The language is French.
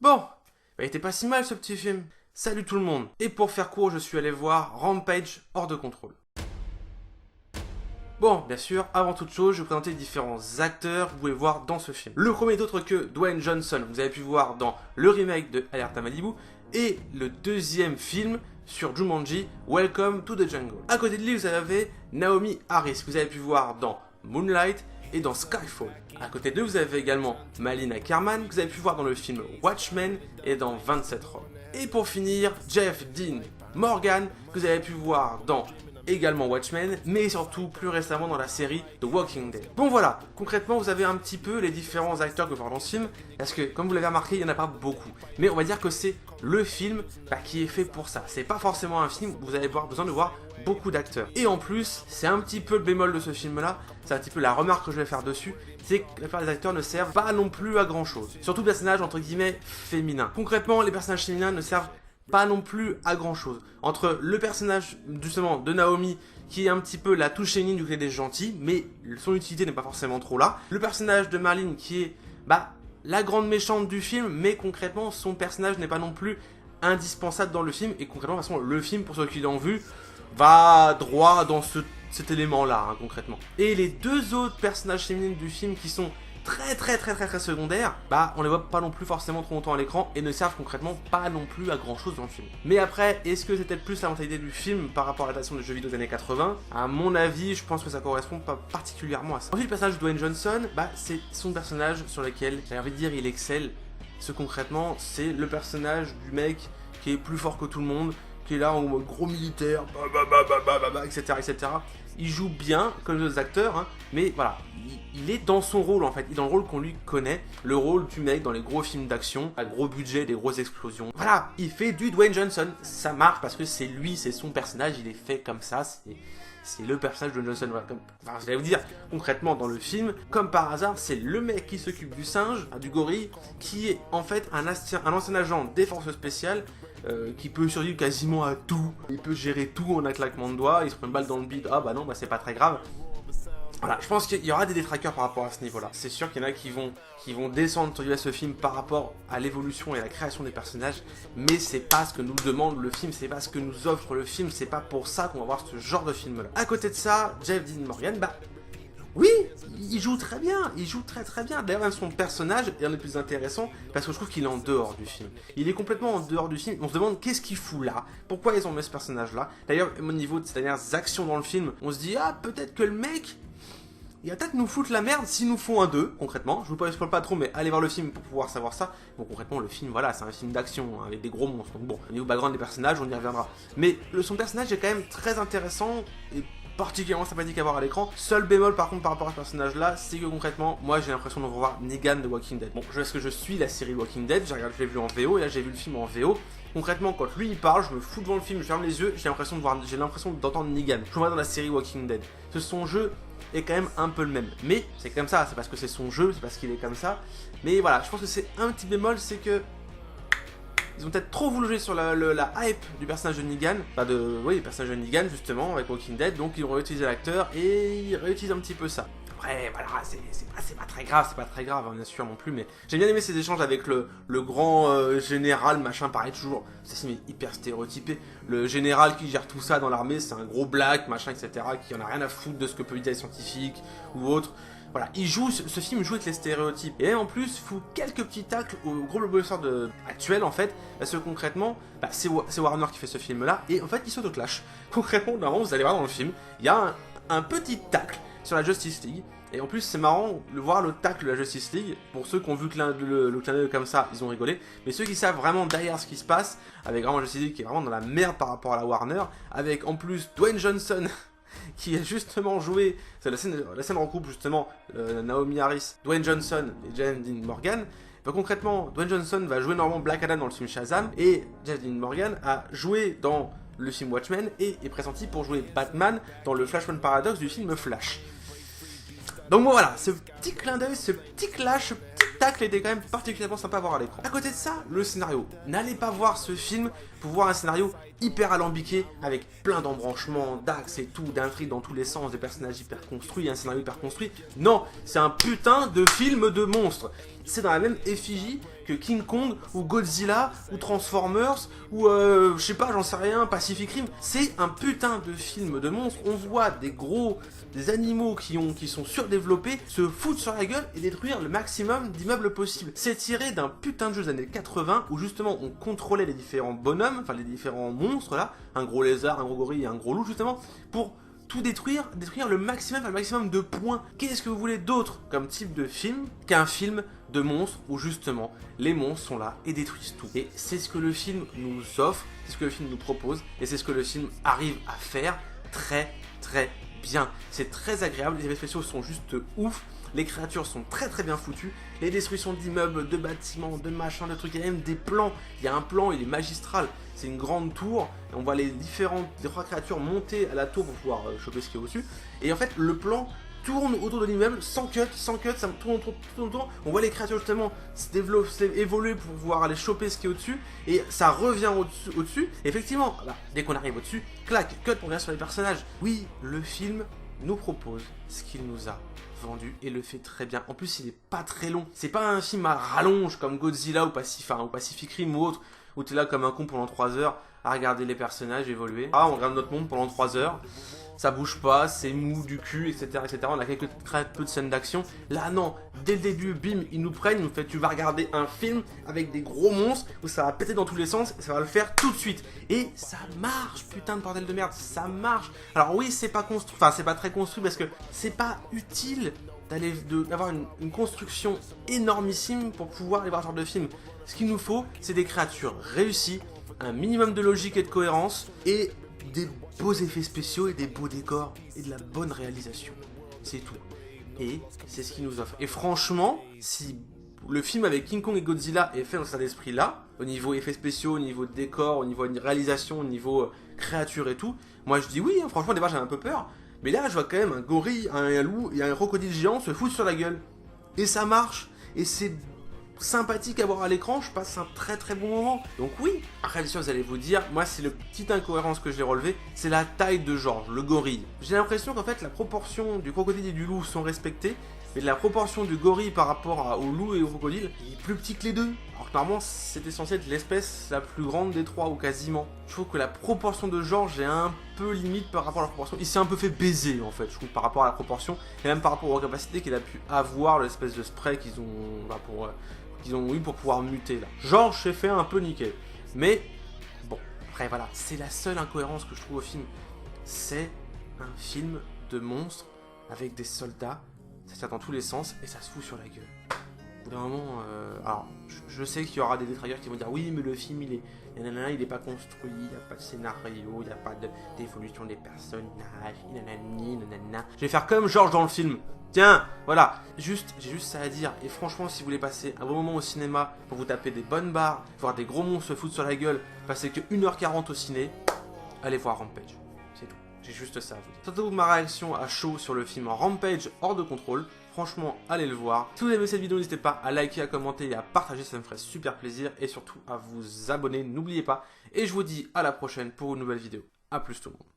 Bon, il était pas si mal ce petit film. Salut tout le monde. Et pour faire court, je suis allé voir Rampage hors de contrôle. Bon, bien sûr, avant toute chose, je vais vous présenter les différents acteurs que vous pouvez voir dans ce film. Le premier n'est autre que Dwayne Johnson, vous avez pu voir dans le remake de Alerte à Malibu, et le deuxième film sur Jumanji, Welcome to the Jungle. À côté de lui, vous avez Naomi Harris, que vous avez pu voir dans Moonlight et dans Skyfall. À côté d'eux, vous avez également Malina Kerman, que vous avez pu voir dans le film Watchmen et dans 27 Roms. Et pour finir, Jeff Dean Morgan, que vous avez pu voir dans également Watchmen, mais surtout plus récemment dans la série The Walking Dead. Bon voilà, concrètement vous avez un petit peu les différents acteurs que vous voyez dans ce film, parce que comme vous l'avez remarqué, il n'y en a pas beaucoup. Mais on va dire que c'est le film qui est fait pour ça. C'est pas forcément un film où vous allez avoir besoin de voir beaucoup d'acteurs. Et en plus, c'est un petit peu le bémol de ce film-là, c'est un petit peu la remarque que je vais faire dessus, c'est que la plupart des acteurs ne servent pas non plus à grand chose. Surtout les personnages entre guillemets féminins. Concrètement, les personnages féminins ne servent pas non plus à grand chose. Entre le personnage justement de Naomi qui est un petit peu la touche féminine du côté des gentils, mais son utilité n'est pas forcément trop là. Le personnage de Marlene qui est la grande méchante du film, mais concrètement son personnage n'est pas non plus indispensable dans le film, et concrètement de toute façon le film, pour ceux qui l'ont vu, va droit dans cet élément là concrètement. Et les deux autres personnages féminines du film qui sont très secondaires, on les voit pas non plus forcément trop longtemps à l'écran et ne servent concrètement pas non plus à grand chose dans le film. Mais après, est-ce que c'était plus la mentalité du film par rapport à l'adaptation des jeux vidéo des années 80? À mon avis, je pense que ça correspond pas particulièrement à ça. Ensuite, le personnage de Dwayne Johnson, c'est son personnage sur lequel, j'ai envie de dire, il excelle. Ce concrètement, c'est le personnage du mec qui est plus fort que tout le monde, qui est là en mode gros militaire, etc. Il joue bien comme les autres acteurs, mais voilà, il est dans son rôle en fait, il est dans le rôle qu'on lui connaît, le rôle du mec dans les gros films d'action, à gros budget, des grosses explosions. Voilà, il fait du Dwayne Johnson, ça marche parce que c'est lui, c'est son personnage, il est fait comme ça, c'est le personnage de Dwayne Johnson. Voilà, je vais vous dire, concrètement dans le film, comme par hasard, c'est le mec qui s'occupe du singe, du gorille, qui est en fait un ancien agent des forces spéciales, qui peut survivre quasiment à tout. Il peut gérer tout en un claquement de doigts, il se prend une balle dans le bide, non, c'est pas très grave. Voilà, je pense qu'il y aura des détraqueurs par rapport à ce niveau-là. C'est sûr qu'il y en a qui vont descendre sur ce film par rapport à l'évolution et à la création des personnages, mais c'est pas ce que nous demande le film, c'est pas ce que nous offre le film, c'est pas pour ça qu'on va voir ce genre de film-là. À côté de ça, Jeff Dean Morgan, oui, il joue très bien, il joue très bien. D'ailleurs, même son personnage est un des plus intéressants parce que je trouve qu'il est en dehors du film. Il est complètement en dehors du film. On se demande qu'est-ce qu'il fout là, pourquoi ils ont mis ce personnage-là. D'ailleurs, au niveau de ces dernières actions dans le film, on se dit peut-être que le mec, il va peut-être nous foutre la merde s'ils nous font un 2, concrètement. Je vous spoil pas trop, mais allez voir le film pour pouvoir savoir ça. Bon, concrètement, le film, voilà, c'est un film d'action avec des gros monstres. Donc bon, au niveau background des personnages, on y reviendra. Mais son personnage est quand même très intéressant et particulièrement sympathique à voir à l'écran. Seul bémol par contre par rapport à ce personnage là, c'est que concrètement, moi j'ai l'impression de revoir Negan de Walking Dead. Bon, parce que je suis la série Walking Dead, je l'ai vu en VO et là j'ai vu le film en VO. Concrètement, quand lui il parle, je me fous devant le film, je ferme les yeux, j'ai l'impression d'entendre Negan. Je vois dans la série Walking Dead. Son jeu est quand même un peu le même. Mais c'est comme ça, c'est parce que c'est son jeu, c'est parce qu'il est comme ça. Mais voilà, je pense que c'est un petit bémol, c'est que ils ont peut-être trop voulu jouer sur la hype du personnage de Negan, le personnage de Negan justement avec Walking Dead, donc ils ont réutilisé l'acteur et ils réutilisent un petit peu ça. Après voilà, c'est pas très grave bien sûr non plus, mais j'ai bien aimé ces échanges avec le grand général machin, pareil toujours, c'est hyper stéréotypé, le général qui gère tout ça dans l'armée, c'est un gros black machin etc, qui en a rien à foutre de ce que peut dire les scientifiques ou autre. Voilà, ce film joue avec les stéréotypes. Et en plus, fout quelques petits tacles au gros blockbuster actuel en fait. Parce que concrètement, c'est Warner qui fait ce film là. Et en fait, ils s'auto-clashent. Concrètement, normalement, vous allez voir dans le film, il y a un petit tacle sur la Justice League. Et en plus, c'est marrant de voir le tacle de la Justice League. Pour ceux qui ont vu le clin d'œil comme ça, ils ont rigolé. Mais ceux qui savent vraiment derrière ce qui se passe, avec vraiment la Justice League qui est vraiment dans la merde par rapport à la Warner, avec en plus Dwayne Johnson qui a justement joué, c'est la scène regroupe justement Naomi Harris, Dwayne Johnson et Jeff Dean Morgan. Concrètement, Dwayne Johnson va jouer normalement Black Adam dans le film Shazam, et Jeff Dean Morgan a joué dans le film Watchmen et est pressenti pour jouer Batman dans le Flashpoint Paradox du film Flash. Donc bon voilà, ce petit clin d'œil, ce petit clash, ce petit tacle était quand même particulièrement sympa à voir à l'écran. À côté de ça, le scénario. N'allez pas voir ce film pour voir un scénario hyper alambiqué, avec plein d'embranchements, d'axes et tout, d'intrigues dans tous les sens, des personnages hyper construits, un scénario hyper construit. Non, c'est un putain de film de monstres. C'est dans la même effigie que King Kong, ou Godzilla, ou Transformers, ou je sais pas, j'en sais rien, Pacific Rim. C'est un putain de film de monstres. On voit des animaux qui sont surdéveloppés se foutre sur la gueule et détruire le maximum d'immeubles possible. C'est tiré d'un putain de jeu des années 80 où justement on contrôlait les différents bonhommes, enfin les différents monstres là, un gros lézard, un gros gorille et un gros loup justement, pour tout détruire le maximum de points. Qu'est-ce que vous voulez d'autre comme type de film qu'un film de monstres où justement les monstres sont là et détruisent tout. Et c'est ce que le film nous offre, c'est ce que le film nous propose et c'est ce que le film arrive à faire très bien. C'est très agréable, les effets spéciaux sont juste ouf, les créatures sont très bien foutues, les destructions d'immeubles, de bâtiments, de machins, de trucs, il y a même des plans, il y a un plan, il est magistral, c'est une grande tour, et on voit les trois créatures monter à la tour pour pouvoir choper ce qui est au-dessus, et en fait le plan tourne autour de l'immeuble sans cut, ça tourne autour, on voit les créatures justement se développer, évoluer pour pouvoir aller choper ce qui est au-dessus, et ça revient au-dessus, et effectivement, bah, dès qu'on arrive au-dessus, clac, cut, on revient sur les personnages. Oui, le film nous propose ce qu'il nous a vendu et le fait très bien. En plus, il est pas très long. C'est pas un film à rallonge comme Godzilla ou Pacific Rim ou autre, où t'es là comme un con pendant 3 heures à regarder les personnages évoluer. Ah, on regarde notre monde pendant 3 heures. Ça bouge pas, c'est mou du cul, etc. On a très peu de scènes d'action. Là, non, dès le début, bim, ils nous prennent, ils nous font, tu vas regarder un film avec des gros monstres où ça va péter dans tous les sens et ça va le faire tout de suite. Et ça marche, putain de bordel de merde, ça marche. Alors oui, c'est pas construit, enfin c'est pas très construit parce que c'est pas utile d'avoir une construction énormissime pour pouvoir aller voir ce genre de film. Ce qu'il nous faut, c'est des créatures réussies, un minimum de logique et de cohérence et des beaux effets spéciaux et des beaux décors et de la bonne réalisation. C'est tout. Et c'est ce qu'il nous offre. Et franchement, si le film avec King Kong et Godzilla est fait dans cet esprit-là, au niveau effets spéciaux, au niveau décor, au niveau réalisation, au niveau créature et tout, moi je dis oui, hein, franchement, des fois j'ai un peu peur. Mais là, je vois quand même un gorille, un loup et un crocodile géant se foutre sur la gueule. Et ça marche. Et c'est sympathique à voir à l'écran, je passe un très bon moment. Donc oui, après bien sûr vous allez vous dire, moi c'est le petite incohérence que j'ai relevé, c'est la taille de George, le gorille. J'ai l'impression qu'en fait la proportion du crocodile et du loup sont respectées, mais la proportion du gorille par rapport au loup et au crocodile est plus petit que les deux. Alors que normalement c'était censé être l'espèce la plus grande des trois ou quasiment. Je trouve que la proportion de George est un peu limite par rapport à la proportion. Il s'est un peu fait baiser en fait, je trouve, par rapport à la proportion et même par rapport aux capacités qu'il a pu avoir, l'espèce de spray qu'ils ont eu pour pouvoir muter là. George s'est fait un peu niquer. Mais bon, après voilà, c'est la seule incohérence que je trouve au film. C'est un film de monstres avec des soldats, ça tire dans tous les sens et ça se fout sur la gueule. Au bout d'un moment, alors je sais qu'il y aura des détraqueurs qui vont dire oui mais le film il est pas construit, il n'y a pas de scénario, il n'y a pas d'évolution des personnages, nanana. Je vais faire comme George dans le film. Tiens, voilà, j'ai juste ça à dire. Et franchement, si vous voulez passer un bon moment au cinéma pour vous taper des bonnes barres, voir des gros monstres se foutre sur la gueule, passer que 1h40 au ciné, allez voir Rampage. C'est tout. J'ai juste ça à vous dire. Surtout ma réaction à chaud sur le film Rampage hors de contrôle. Franchement, allez le voir. Si vous avez aimé cette vidéo, n'hésitez pas à liker, à commenter et à partager, ça me ferait super plaisir. Et surtout à vous abonner, n'oubliez pas. Et je vous dis à la prochaine pour une nouvelle vidéo. A plus tout le monde.